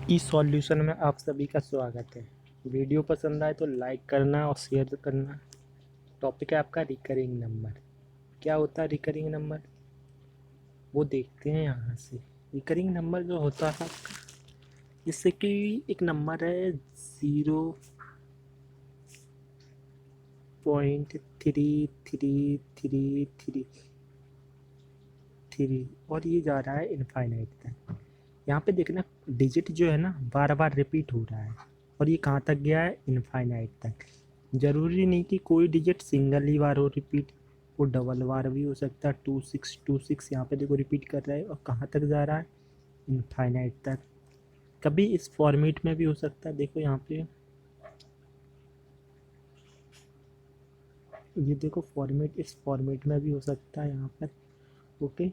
ई solution में आप सभी का स्वागत है। वीडियो पसंद आए तो लाइक करना और शेयर करना। टॉपिक है आपका रिकरिंग नंबर। क्या होता है रिकरिंग नंबर, वो देखते हैं यहाँ से। रिकरिंग नंबर जो होता है आपका, जैसे कि एक नंबर है 0.3333 और ये जा रहा है इनफाइनाइट तक। यहाँ पे देखना डिजिट जो है ना बार बार रिपीट हो रहा है और ये कहाँ तक गया है, इनफाइनाइट तक। जरूरी नहीं कि कोई डिजिट सिंगल ही बार हो रिपीट, वो डबल बार भी हो सकता है। 2626 यहाँ पे देखो रिपीट कर रहा है और कहाँ तक जा रहा है, इनफाइनाइट तक। कभी इस फॉर्मेट में भी हो सकता है, देखो यहाँ पे ये देखो फॉर्मेट, इस फॉर्मेट में भी हो सकता है यहाँ पर। ओके,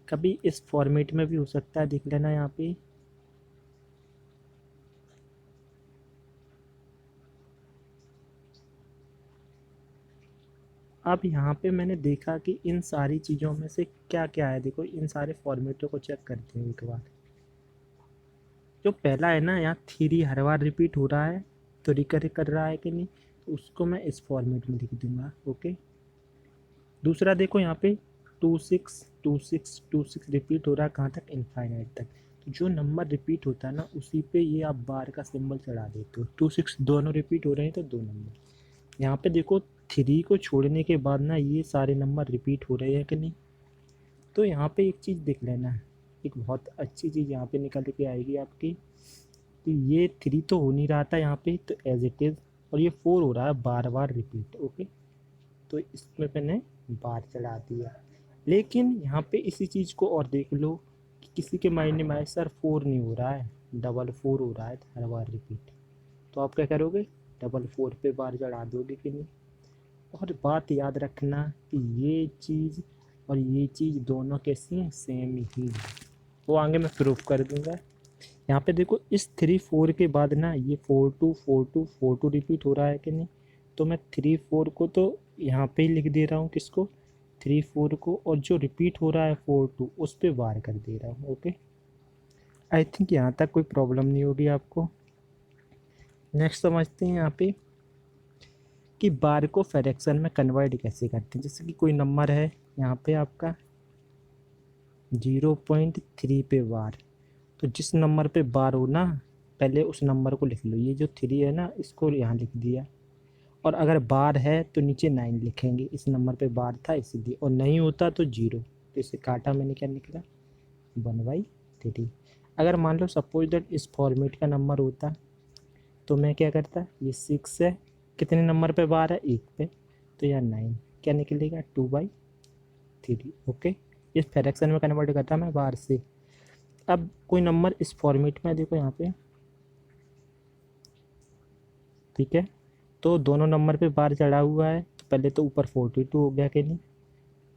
कभी इस फॉर्मेट में भी हो सकता है, देख लेना यहाँ पे। अब यहाँ पे मैंने देखा कि इन सारी चीज़ों में से क्या क्या है, देखो इन सारे फॉर्मेटों को चेक करते हैं एक बार। जो पहला है ना, यहाँ थ्री हर बार रिपीट हो रहा है तो रिकर कर रहा है कि नहीं, तो उसको मैं इस फॉर्मेट में लिख दूंगा। ओके, दूसरा देखो यहाँ पे 262626 रिपीट हो रहा है, कहाँ तक, इनफाइनाइट तक। तो जो नंबर रिपीट होता है ना उसी पे ये आप बार का सिंबल चढ़ा देते हो। 26 दोनों रिपीट हो रहे हैं तो दो नंबर। यहाँ पे देखो थ्री को छोड़ने के बाद ना ये सारे नंबर रिपीट हो रहे हैं कि नहीं। तो यहाँ पे एक चीज़ देख लेना है, एक बहुत अच्छी चीज़ यहाँ पे निकल के आएगी आपकी कि ये थ्री तो हो नहीं रहा था यहाँ पे, तो एज इट इज़, और ये फोर हो रहा है बार बार रिपीट। ओके, तो इसमें मैंने बार चढ़ा दिया। लेकिन यहाँ पे इसी चीज़ को और देख लो कि किसी के माइंड में आए सर फोर नहीं हो रहा है, डबल फोर हो रहा है हर बार रिपीट। तो आप क्या करोगे, डबल फोर पे बार चढ़ा दोगे कि नहीं। और बात याद रखना कि ये चीज़ और ये चीज़ दोनों कैसी हैं, सेम ही है। वो आगे मैं प्रूफ कर दूंगा। यहाँ पे देखो इस थ्री फोर के बाद ना ये फोर टू रिपीट हो रहा है कि नहीं। तो मैं थ्री फोर को तो यहाँ पे ही लिख दे रहा हूँ, किसको, थ्री फोर को, और जो रिपीट हो रहा है फोर टू उस पर बार कर दे रहा हूँ। ओके, आई थिंक यहाँ तक कोई प्रॉब्लम नहीं होगी आपको। नेक्स्ट समझते हैं यहाँ पे कि बार को फ्रैक्शन में कन्वर्ट कैसे करते हैं। जैसे कि कोई नंबर है यहाँ पे आपका 0.3 पे बार, तो जिस नंबर पे बार हो ना पहले उस नंबर को लिख लो। ये जो थ्री है ना इसको यहाँ लिख दिया, और अगर बार है तो नीचे 9 लिखेंगे, इस नंबर पे बार था इसलिए, और नहीं होता तो जीरो। तो इसे काटा मैंने, क्या निकला, 1/3। अगर मान लो सपोज दैट इस फॉर्मेट का नंबर होता तो मैं क्या करता, ये 6 है, कितने नंबर पे बार है, एक पे, तो यहाँ 9, क्या निकलेगा, 2/3। ओके, इस फ्रैक्शन में कन्वर्ट करता मैं बार से। अब कोई नंबर इस फॉर्मेट में देखो यहाँ पे, ठीक है, तो दोनों नंबर पे बार चढ़ा हुआ है, तो पहले तो ऊपर 42 हो गया कि नहीं,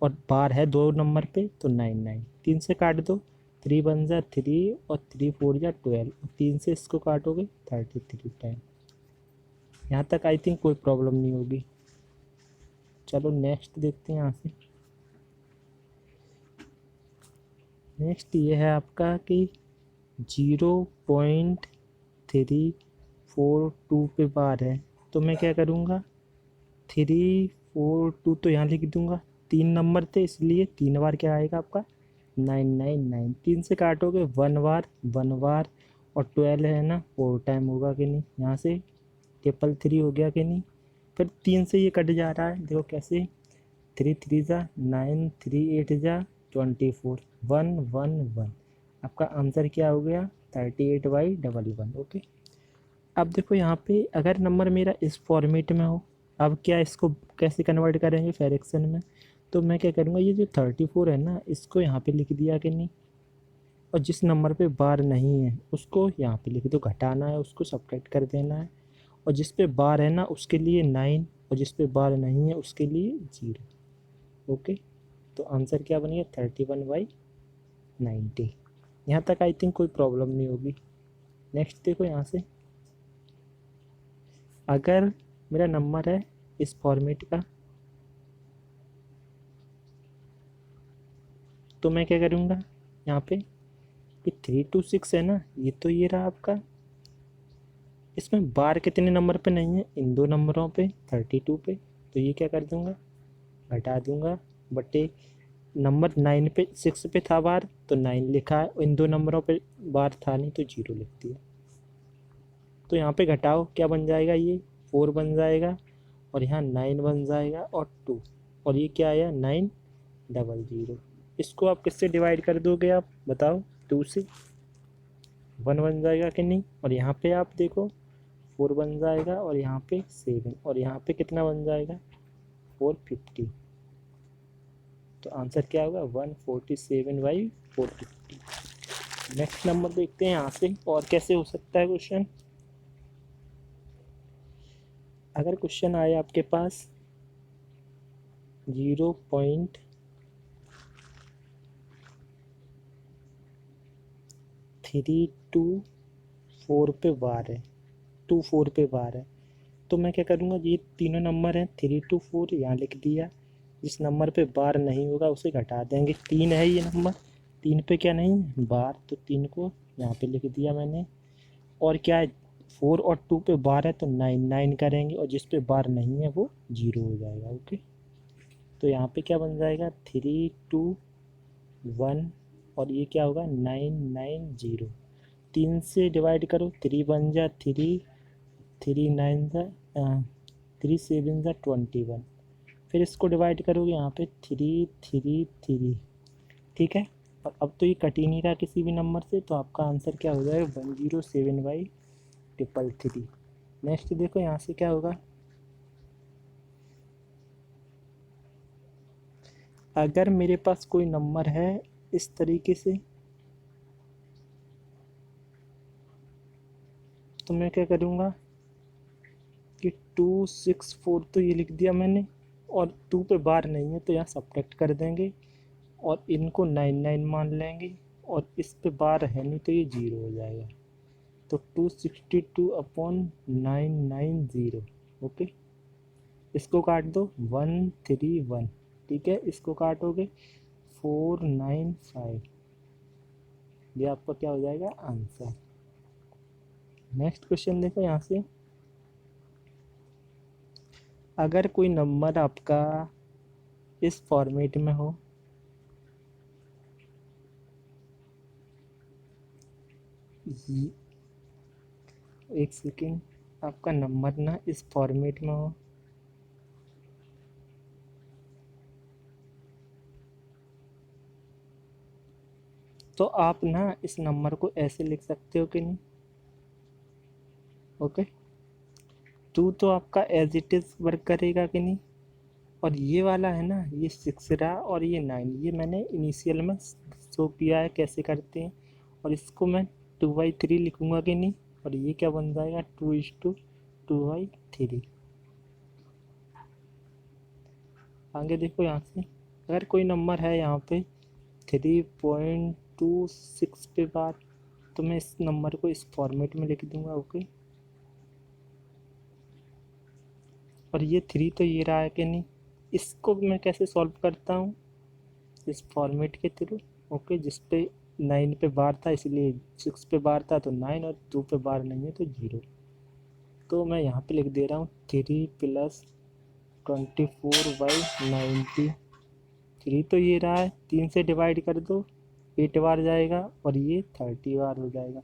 और बार है दो नंबर पे तो 9 3 से काट दो, 3 बन जा 3 और 3 4 जा 12, और 3 से इसको काटोगे 33 टाइम। यहाँ तक आई थिंक कोई प्रॉब्लम नहीं होगी। चलो नेक्स्ट देखते हैं यहाँ से। नेक्स्ट ये है आपका कि 0.342 पे बार है, तो मैं क्या करूँगा, 342 तो यहाँ लिख दूंगा, तीन नंबर थे इसलिए तीन बार क्या आएगा आपका, 999। तीन से काटोगे वन बार, वन बार, और 12 है ना 4 टाइम होगा कि नहीं, यहाँ से 333 हो गया कि नहीं। फिर तीन से ये कट जा रहा है, देखो कैसे, 3 3 जा 9, 3 8 जा 24, 1 1 1। आपका आंसर क्या हो गया, 38/11। ओके, अब देखो यहाँ पे अगर नंबर मेरा इस फॉर्मेट में हो, अब क्या इसको कैसे कन्वर्ट करेंगे फ्रैक्शन में। तो मैं क्या करूँगा, ये जो 34 है ना इसको यहाँ पे लिख दिया कि नहीं, और जिस नंबर पे बार नहीं है उसको यहाँ पे लिख दो, घटाना है उसको सब्ट्रैक्ट कर देना है, और जिस पे बार है ना उसके लिए 9, और जिस पे बार नहीं है उसके लिए 0। ओके, तो आंसर क्या बन गया, 31/90। यहाँ तक आई थिंक कोई प्रॉब्लम नहीं होगी। नेक्स्ट देखो यहाँ से, अगर मेरा नंबर है इस फॉर्मेट का, तो मैं क्या करूँगा यहाँ पे, ये 326 है ना, ये तो ये रहा आपका। इसमें बार कितने नंबर पे नहीं है, इन दो नंबरों पे 32 पे, तो ये क्या कर दूंगा, घटा दूंगा, बटे नंबर 9 पे 6 पे था बार तो 9 लिखा है, इन दो नंबरों पे बार था नहीं तो 0 लिख दिया। तो यहाँ पे घटाओ, क्या बन जाएगा, ये 4 बन जाएगा, और यहाँ 9 बन जाएगा और 2, और ये क्या आया 900। इसको आप किससे डिवाइड कर दोगे, आप बताओ, 2 से 1 बन जाएगा कि नहीं, और यहाँ पे आप देखो 4 बन जाएगा, और यहाँ पे 7, और यहाँ पे कितना बन जाएगा 450। तो आंसर क्या होगा 147/450। नेक्स्ट नंबर देखते हैं यहाँ से और कैसे हो सकता है क्वेश्चन। अगर क्वेश्चन आए आपके पास 0.324 पे बार है, 24 पे बार है, तो मैं क्या करूँगा, ये तीनों नंबर हैं 324 यहाँ लिख दिया, जिस नंबर पे बार नहीं होगा उसे घटा देंगे। 3 है ये नंबर, 3 पे क्या नहीं है बार, तो 3 को यहाँ पे लिख दिया मैंने। और क्या है 4 और 2 पे बार है तो 9 करेंगे, और जिस पे बार नहीं है वो 0 हो जाएगा। ओके, तो यहाँ पे क्या बन जाएगा 321, और ये क्या होगा 990। 3 से डिवाइड करो, 3 बन जा 3, 3 9 जा 3 7 जा 21, फिर इसको डिवाइड करोगे यहाँ पे 333। ठीक है, और अब तो ये कट ही नहीं रहा किसी भी नंबर से, तो आपका आंसर क्या हो जाएगा 107/333। नेक्स्ट देखो यहाँ से क्या होगा, अगर मेरे पास कोई नंबर है इस तरीके से, तो मैं क्या करूँगा कि 264 तो ये लिख दिया मैंने, और 2 पे बार नहीं है तो यहाँ सब्ट्रैक्ट कर देंगे, और इनको 99 मान लेंगे, और इस पे बार है नहीं तो ये 0 हो जाएगा। तो 262/990। ओके, इसको काट दो 131। ठीक है, इसको काटोगे 495। ये आपका क्या हो जाएगा आंसर। नेक्स्ट क्वेश्चन देखो यहाँ से, अगर कोई नंबर आपका इस फॉर्मेट में हो, एक सेकेंड, आपका नंबर ना इस फॉर्मेट में हो, तो आप ना इस नंबर को ऐसे लिख सकते हो कि नहीं। ओके, 2 तो आपका एज इट इज़ वर्क करेगा कि नहीं, और ये वाला है ना, ये 6 रहा, और ये 9, ये मैंने इनिशियल में शो किया है कैसे करते हैं, और इसको मैं 2/3 लिखूँगा कि नहीं, और ये क्या बन जाएगा 2:2/3। आगे देखो यहाँ से, अगर कोई नंबर है यहाँ पे 3.26 पे बार, तो मैं इस नंबर को इस फॉर्मेट में लिख दूँगा। ओके, और ये 3 तो ये रहा है कि नहीं, इसको मैं कैसे सॉल्व करता हूँ, इस फॉर्मेट के थ्रू। ओके, जिस पे 9 पे बार था इसलिए 6 पे बार था तो 9, और 2 पे बार नहीं है तो 0। तो मैं यहाँ पे लिख दे रहा हूँ 3 + 24/90। 3 तो ये रहा है, 3 से डिवाइड कर दो 8 बार जाएगा, और ये 30 बार हो जाएगा।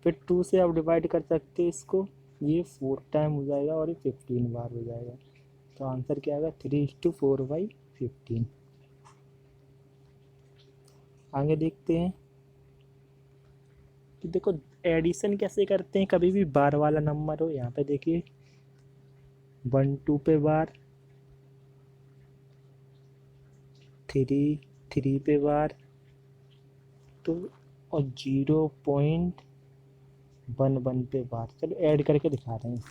फिर 2 से आप डिवाइड कर सकते हैं इसको, ये 4 टाइम हो जाएगा, और ये 15 बार हो जाएगा। तो आंसर क्या आएगा 3:4/15। आगे देखते हैं, तो देखो एडिशन कैसे करते हैं, कभी भी बार वाला नंबर हो, यहाँ पे देखिए 1 2 पे बार, 3 पे बार, तो और 0.11 पे बार। चलो ऐड करके दिखा रहे हैं,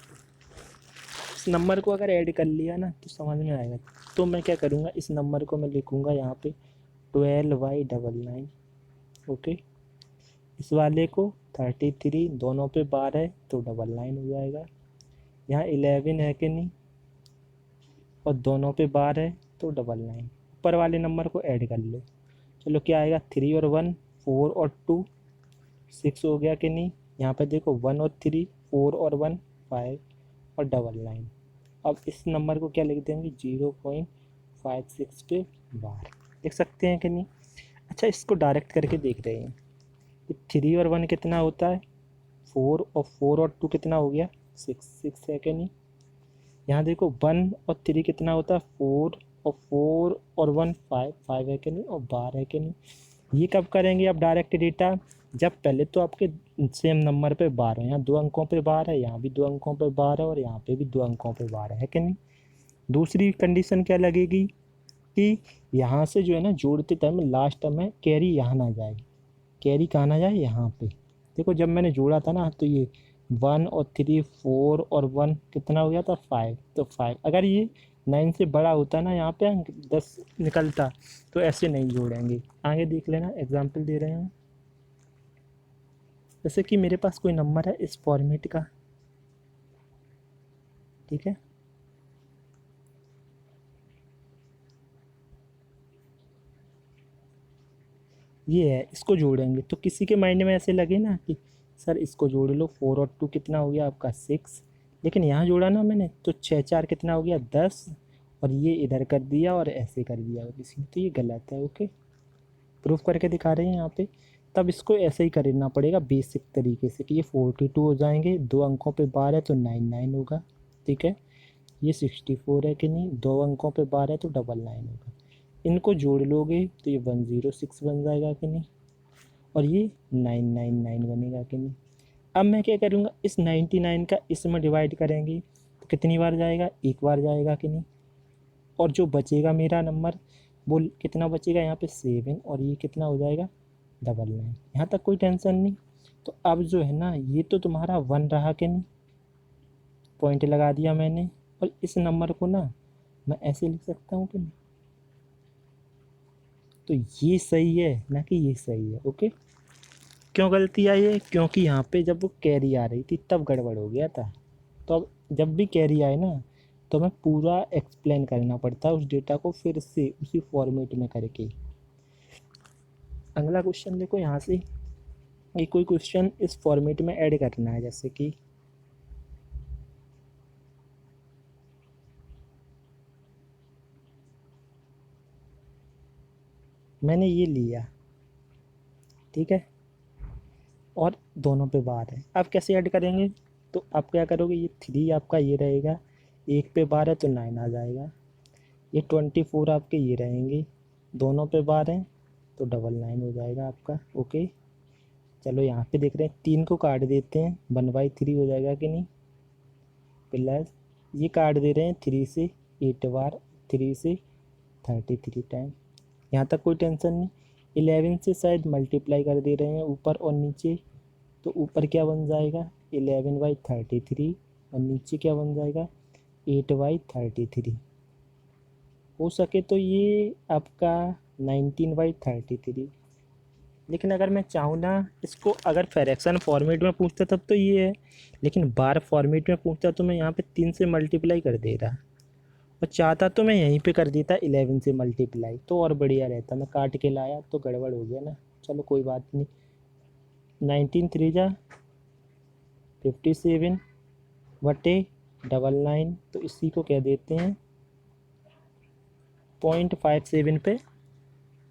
इस नंबर को अगर ऐड कर लिया ना तो समझ में आएगा। तो मैं क्या करूँगा, इस नंबर को मैं लिखूँगा यहाँ पे 12/99। ओके, इस वाले को 33, दोनों पे बार है तो 99 हो जाएगा। यहाँ 11 है कि नहीं, और दोनों पे बार है तो 99। ऊपर वाले नंबर को ऐड कर लो, चलो क्या आएगा 3 और 1 4 और 2 6 हो गया कि नहीं। यहाँ पे देखो 1 और 3, 4 और 1, 5 और 99। अब इस नंबर को क्या लिख देंगे, 0.56 पे बार, देख सकते हैं कि नहीं। अच्छा, इसको डायरेक्ट करके देख रहे हैं, 3 और 1 कितना होता है 4, और 4 और 2 कितना हो गया 6, 6 है कि नहीं। यहाँ देखो 1 और 3 कितना होता है 4, और 4 और 1 5, 5 है कि नहीं, और बार है कि नहीं। ये कब करेंगे आप डायरेक्ट डेटा, जब पहले तो आपके सेम नंबर पे बार है, यहाँ 2 अंकों पे बार है, यहाँ भी 2 अंकों पे बार है, और यहाँ पे भी 2 अंकों पे बार है कि नहीं। दूसरी कंडीशन क्या लगेगी कि यहाँ से जो है ना जोड़ते टाइम लास्ट में कैरी यहाँ ना जाए, कैरी कहाँ ना जाए, यहाँ पे। देखो जब मैंने जोड़ा था ना, तो ये 1 और 3, 4 और 1 कितना हो गया था 5, तो 5 अगर ये 9 से बड़ा होता ना, यहाँ पे 10 निकलता, तो ऐसे नहीं जोड़ेंगे। आगे देख लेना, एग्जाम्पल दे रहे हैं। जैसे कि मेरे पास कोई नंबर है इस फॉर्मेट का, ठीक है। ये है, इसको जोड़ेंगे तो किसी के माइंड में ऐसे लगे ना कि सर इसको जोड़ लो, 4 और 2 कितना हो गया आपका 6, लेकिन यहाँ जोड़ा ना मैंने तो 6 4 कितना हो गया 10, और ये इधर कर दिया और ऐसे कर दिया किसी ने, तो ये गलत है। ओके, प्रूफ करके दिखा रहे हैं यहाँ पे। तब इसको ऐसे ही करना पड़ेगा बेसिक तरीके से कि ये 42 हो जाएंगे, 2 अंकों पे बार है तो 99 होगा, ठीक है। ये 64 है कि नहीं, 2 अंकों पे बार है तो 99 होगा। इनको जोड़ लोगे तो ये 106 बन जाएगा कि नहीं, और ये 999 बनेगा कि नहीं। अब मैं क्या करूँगा, इस 99 का इसमें डिवाइड करेंगे तो कितनी बार जाएगा, एक बार जाएगा कि नहीं। और जो बचेगा मेरा नंबर वो कितना बचेगा यहाँ पे 7, और ये कितना हो जाएगा 99। यहाँ तक कोई टेंशन नहीं। तो अब जो है ना, ये तो तुम्हारा 1 रहा कि नहीं, पॉइंट लगा दिया मैंने। और इस नंबर को ना मैं ऐसे लिख सकता हूँ कि नहीं, तो ये सही है ना कि ये सही है। ओके, क्यों गलती आई है, क्योंकि यहाँ पे जब वो कैरी आ रही थी तब गड़बड़ हो गया था। तो अब जब भी कैरी आए ना, तो हमें पूरा एक्सप्लेन करना पड़ता है उस डेटा को फिर से उसी फॉर्मेट में करके। अगला क्वेश्चन देखो यहाँ से, ये कोई क्वेश्चन इस फॉर्मेट में ऐड करना है, जैसे कि मैंने ये लिया, ठीक है, और दोनों पे बार है। अब कैसे ऐड करेंगे, तो आप क्या करोगे, ये 3 आपका ये रहेगा, एक पे बार है तो 9 आ जाएगा। ये 24 आपके ये रहेंगे, दोनों पे बार हैं तो 99 हो जाएगा आपका। ओके, चलो यहाँ पे देख रहे हैं 3 को काट देते हैं, 1/3 हो जाएगा कि नहीं, प्लस ये काट दे रहे हैं 3 से 8 बार, 3 से 33 टाइम। यहाँ तक कोई टेंशन नहीं। 11 से शायद मल्टीप्लाई कर दे रहे हैं ऊपर और नीचे, तो ऊपर क्या बन जाएगा 11/33, और नीचे क्या बन जाएगा 8/33। हो सके तो ये आपका 19/33। लेकिन अगर मैं चाहूँ ना, इसको अगर फ्रैक्शन फॉर्मेट में पूछता तब तो ये है, लेकिन बार फॉर्मेट में पूछता तो मैं यहाँ पे 3 से मल्टीप्लाई कर दे रहा, और चाहता तो मैं यहीं पे कर देता 11 से मल्टीप्लाई, तो और बढ़िया रहता। मैं काट के लाया तो गड़बड़ हो गया ना, चलो कोई बात नहीं। 19 3 जा 57 बटे 99, तो इसी को कह देते हैं 0.57 पे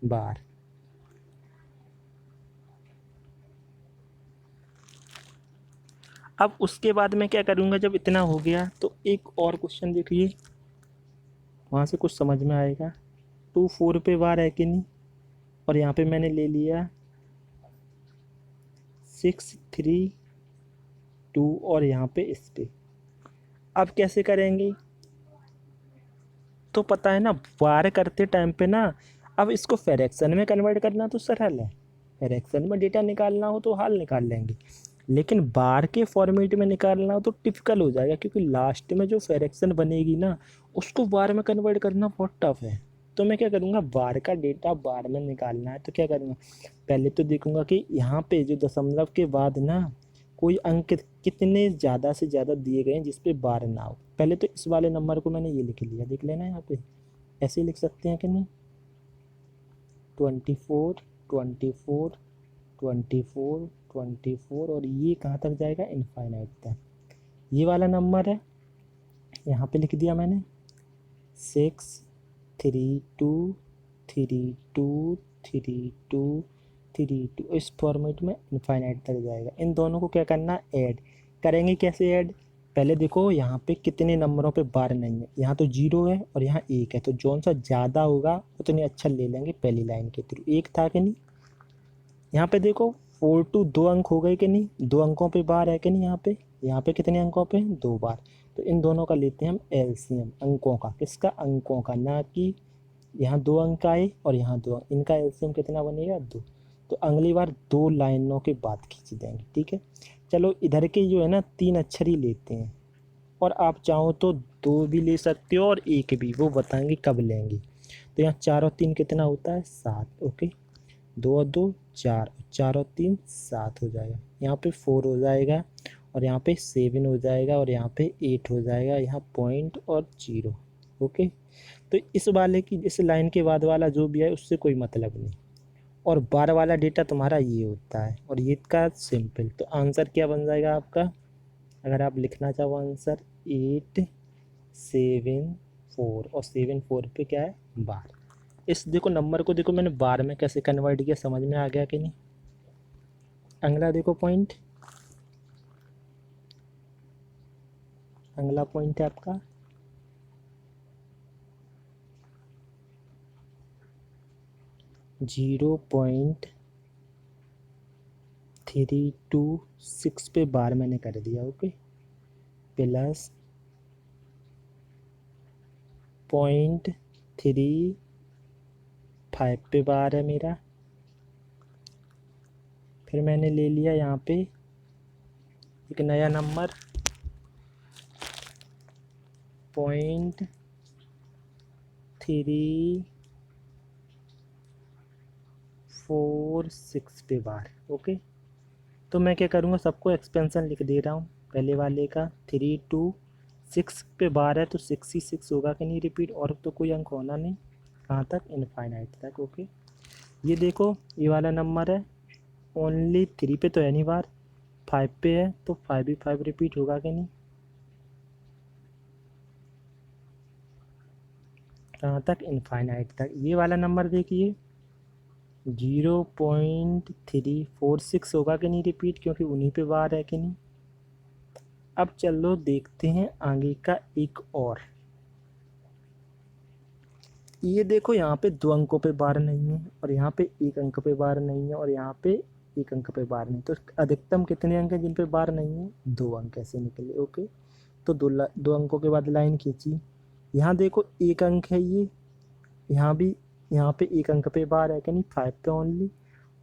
बार। अब उसके बाद मैं क्या करूँगा, जब इतना हो गया तो एक और क्वेश्चन देखिए, वहाँ से कुछ समझ में आएगा। 2 4 पे बार है कि नहीं, और यहाँ पे मैंने ले लिया 6 3 2, और यहाँ पे इस पे। अब कैसे करेंगे, तो पता है ना बार करते टाइम पे ना, अब इसको फ्रैक्शन में कन्वर्ट करना तो सरल है, फ्रैक्शन में डेटा निकालना हो तो हाल निकाल लेंगे, लेकिन बार के फॉर्मेट में निकालना हो तो टिपिकल हो जाएगा, क्योंकि लास्ट में जो फ्रैक्शन बनेगी ना उसको बार में कन्वर्ट करना बहुत टफ है। तो मैं क्या करूँगा, बार का डेटा बार में निकालना है तो क्या करूँगा, पहले तो देखूँगा कि यहाँ पे जो दशमलव के बाद ना कोई अंक कितने ज़्यादा से ज़्यादा दिए गए हैं जिस पे बार ना हो। पहले तो इस वाले नंबर को मैंने ये लिख लिया, देख लेना यहाँ पे, ऐसे ही लिख सकते हैं कि नहीं, 24 24 24 24 और ये कहाँ तक जाएगा, इनफाइनाइट तक। ये वाला नंबर है, यहाँ पे लिख दिया मैंने 6 3 2 3 2 3 2 3 2, इस फॉर्मेट में इनफाइनाइट तक जाएगा। इन दोनों को क्या करना, ऐड करेंगे। कैसे ऐड, पहले देखो यहाँ पे कितने नंबरों पे बार नहीं है, यहाँ तो 0 है और यहाँ 1 है, तो जौन सा ज़्यादा होगा उतने अच्छा ले लेंगे पहली लाइन के थ्रू। 1 था कि नहीं, यहाँ पे देखो 4 to 2 अंक हो गए कि नहीं, 2 अंकों पे बार है कि नहीं, यहाँ पे कितने अंकों पे, 2 बार। तो इन दोनों का लेते हैं हम एलसीएम, अंकों का, किसका, अंकों का, ना कि यहाँ 2 अंक आए और यहाँ 2 अंक, इनका एलसीएम कितना बनेगा, 2। तो अगली बार 2 लाइनों के बाद खींच देंगे, ठीक है। चलो इधर के जो है ना 3 अक्षर ही लेते हैं, और आप चाहो तो 2 भी ले सकते हो और 1 भी, वो बताएंगे कब लेंगे। तो यहाँ 4 और 3 कितना होता है, 7। ओके, 2 और 2 4, 4 और 3 7 हो जाएगा। यहाँ पे 4 हो जाएगा और यहाँ पे 7 हो जाएगा और यहाँ पे 8 हो जाएगा, यहाँ पॉइंट और 0। ओके, तो इस वाले की, इस लाइन के बाद वाला जो भी है उससे कोई मतलब नहीं, और बार वाला डेटा तुम्हारा ये होता है और ये का सिंपल। तो आंसर क्या बन जाएगा आपका, अगर आप लिखना चाहो आंसर 874, और 74 पे क्या है, बार। इस देखो नंबर को देखो मैंने बार में कैसे कन्वर्ट किया, समझ में आ गया कि नहीं। अगला देखो पॉइंट, अगला पॉइंट है आपका 0.326 पे बार मैंने कर दिया। ओके, प्लस 0.35 पे बार है मेरा। फिर मैंने ले लिया यहाँ पे एक नया नंबर 0.346 पे बार। ओके, तो मैं क्या करूँगा, सबको एक्सपेंशन लिख दे रहा हूँ। पहले वाले का 326 पे बार है तो 66 होगा कि नहीं रिपीट, और तो कोई अंक होना नहीं, कहाँ तक, इनफाइनाइट तक। ओके, ये देखो ये वाला नंबर है, ओनली 3 पे तो है नहीं बार, 5 पे है तो 5 भी 5 रिपीट होगा कि नहीं, कहाँ तक, इनफाइनाइट तक। ये वाला नंबर देखिए 0.346 होगा कि नहीं रिपीट, क्योंकि उन्हीं पे बार है कि नहीं। अब चलो देखते हैं आगे का एक और। ये देखो यहाँ पे 2 अंकों पे बार नहीं है और यहाँ पे 1 अंक पे बार नहीं है और यहाँ पे 1 अंक पे बार नहीं, तो अधिकतम कितने अंक हैं जिन पे बार नहीं है, 2 अंक ऐसे निकले। ओके, तो 2 अंकों के बाद लाइन खींची। यहाँ देखो 1 अंक है ये, यहाँ भी, यहाँ पे 1 अंक पे बार है कि नहीं, 5 पे ओनली,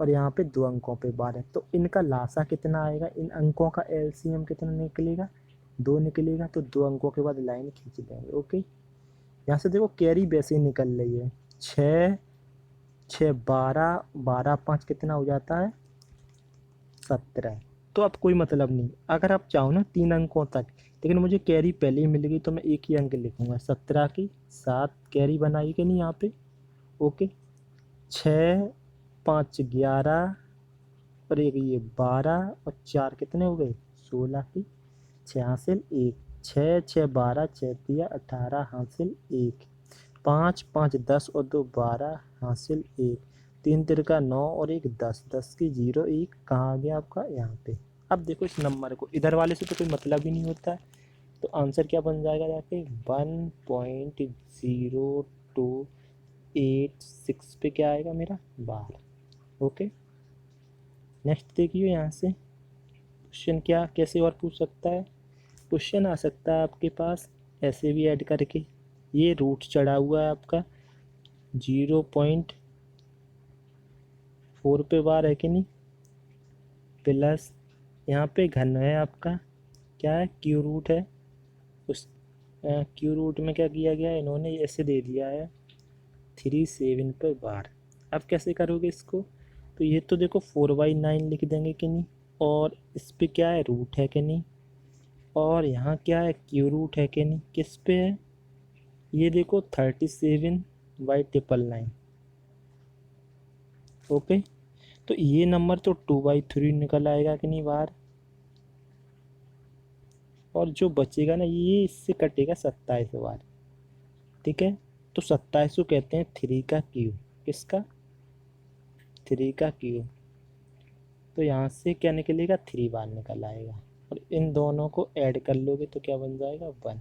और यहाँ पे 2 अंकों पे बार है। तो इनका लासा कितना आएगा, इन अंकों का एलसीएम कितना निकलेगा, 2 निकलेगा। तो 2 अंकों के बाद लाइन खींच देंगे। ओके, यहाँ से देखो कैरी वैसे ही निकल रही है, 6 6 12 12 5 कितना हो जाता है, 17। तो अब कोई मतलब नहीं, अगर आप चाहो ना 3 अंकों तक, लेकिन मुझे कैरी पहले ही मिल गई तो मैं एक ही अंक लिखूंगा, 17 की 7 कैरी बनाई कि नहीं यहाँ पे। ओके, 6 5 11 और एक ये 12 और 4 कितने हो गए, 16 की 6 हासिल 1, 6 6 12 6 दिया 18 हासिल 1, 5 5 10 और 2 12 हासिल 1, 3 तिरका 9 और 1 10, 10 की 0 1 कहाँ आ गया आपका, यहाँ पे। अब देखो इस नंबर को, इधर वाले से तो कोई मतलब ही नहीं होता है, तो आंसर क्या बन जाएगा जाके 1.0286 पे क्या आएगा मेरा, बार। ओके, नेक्स्ट देखिए यहाँ से क्वेश्चन क्या कैसे और पूछ सकता है। क्वेश्चन आ सकता है आपके पास ऐसे भी ऐड करके, ये रूट चढ़ा हुआ है आपका 0.4 पे बार है कि नहीं, प्लस यहाँ पे घन है आपका, क्या है, क्यू रूट है। उस क्यू रूट में क्या किया गया है, इन्होंने ऐसे दे दिया है 37 पे बार। अब कैसे करोगे इसको, तो ये तो देखो 4/9 लिख देंगे कि नहीं, और इस पे क्या है, रूट है कि नहीं, और यहाँ क्या है, क्यू रूट है कि नहीं, किस पे है, ये देखो 37/999। ओके, तो ये नंबर तो 2/3 निकल आएगा कि नहीं बाहर, और जो बचेगा ना ये इससे कटेगा 27 बार। ठीक है, तो 27 को कहते हैं 3 का क्यूब। किसका? 3 का क्यूब। तो यहाँ से क्या निकलेगा? 3 बार निकल आएगा, और इन दोनों को ऐड कर लोगे तो क्या बन जाएगा? 1।